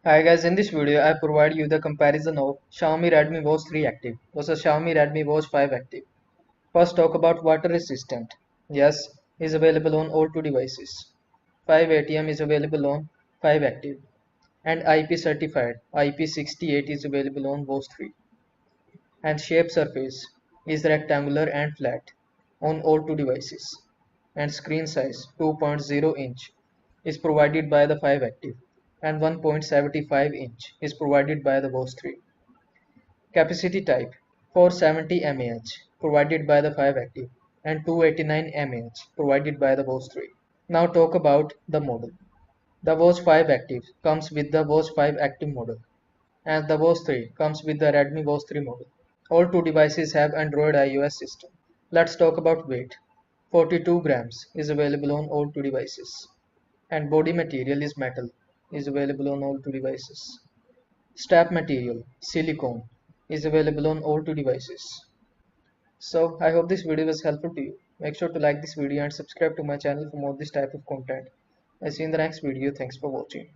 Hi guys, in this video I provide you the comparison of Xiaomi Redmi Watch 3 Active versus Xiaomi Redmi Watch 5 Active. First talk about water resistant. Yes, is available on all two devices. 5 ATM is available on 5 Active and IP certified IP68 is available on Watch 3 and shape surface is rectangular and flat on all two devices and screen size 2.0 inch is provided by the 5 Active and 1.75 inch is provided by the Watch 3. Capacity type 470 mAh provided by the 5 Active and 289 mAh provided by the Watch 3. Now talk about the model. The Watch 5 Active comes with the Watch 5 Active model and the Watch 3 comes with the Redmi Watch 3 model. All two devices have Android iOS system. Let's talk about weight. 42 grams is available on all two devices and body material is metal is available on all two devices. Strap material silicone is available on all two devices. So I hope this video was helpful to you. Make sure to like this video and subscribe to my channel for more this type of content. I see you in the next video. Thanks for watching.